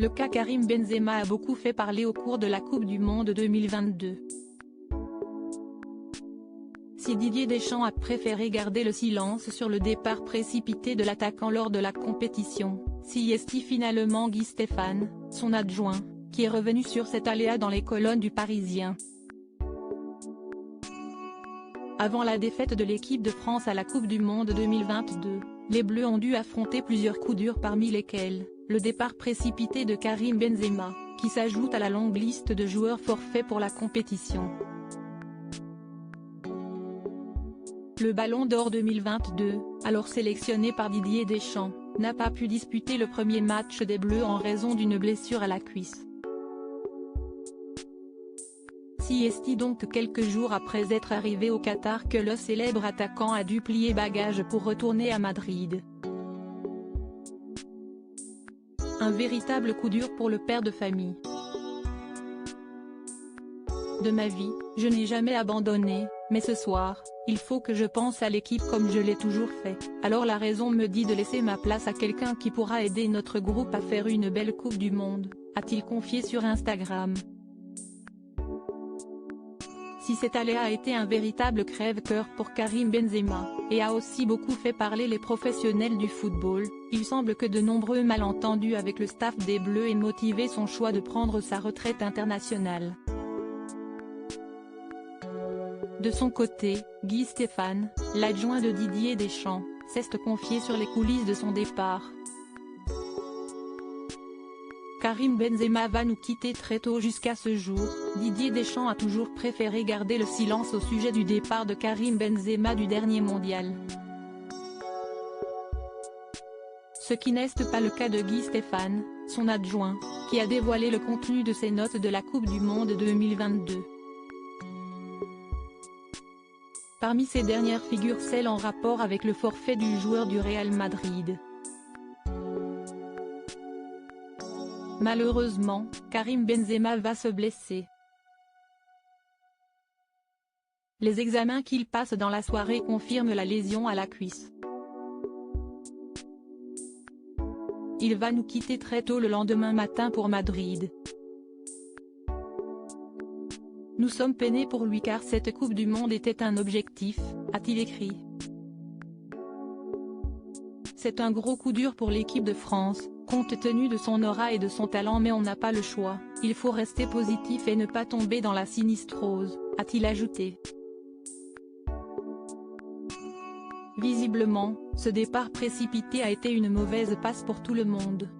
Le cas Karim Benzema a beaucoup fait parler au cours de la Coupe du Monde 2022. Si Didier Deschamps a préféré garder le silence sur le départ précipité de l'attaquant lors de la compétition, si est-il finalement Guy Stéphane, son adjoint, qui est revenu sur cet aléa dans les colonnes du Parisien. Avant la défaite de l'équipe de France à la Coupe du Monde 2022, les Bleus ont dû affronter plusieurs coups durs parmi lesquels, le départ précipité de Karim Benzema, qui s'ajoute à la longue liste de joueurs forfaits pour la compétition. Le Ballon d'Or 2022, alors sélectionné par Didier Deschamps, n'a pas pu disputer le premier match des Bleus en raison d'une blessure à la cuisse. Si est donc quelques jours après être arrivé au Qatar que le célèbre attaquant a dû plier bagages pour retourner à Madrid. Un véritable coup dur pour le père de famille. De ma vie, je n'ai jamais abandonné, mais ce soir, il faut que je pense à l'équipe comme je l'ai toujours fait, alors la raison me dit de laisser ma place à quelqu'un qui pourra aider notre groupe à faire une belle Coupe du Monde, a-t-il confié sur Instagram. Si cet aléa a été un véritable crève-cœur pour Karim Benzema, et a aussi beaucoup fait parler les professionnels du football, il semble que de nombreux malentendus avec le staff des Bleus aient motivé son choix de prendre sa retraite internationale. De son côté, Guy Stéphane, l'adjoint de Didier Deschamps, s'est confié sur les coulisses de son départ. Karim Benzema va nous quitter très tôt. Jusqu'à ce jour, Didier Deschamps a toujours préféré garder le silence au sujet du départ de Karim Benzema du dernier mondial. Ce qui n'est pas le cas de Guy Stéphane, son adjoint, qui a dévoilé le contenu de ses notes de la Coupe du Monde 2022. Parmi ces dernières figurent celles en rapport avec le forfait du joueur du Real Madrid. Malheureusement, Karim Benzema va se blesser. Les examens qu'il passe dans la soirée confirment la lésion à la cuisse. Il va nous quitter très tôt le lendemain matin pour Madrid. Nous sommes peinés pour lui car cette Coupe du Monde était un objectif, a-t-il écrit. C'est un gros coup dur pour l'équipe de France, compte tenu de son aura et de son talent, mais on n'a pas le choix, il faut rester positif et ne pas tomber dans la sinistrose, a-t-il ajouté. Visiblement, ce départ précipité a été une mauvaise passe pour tout le monde.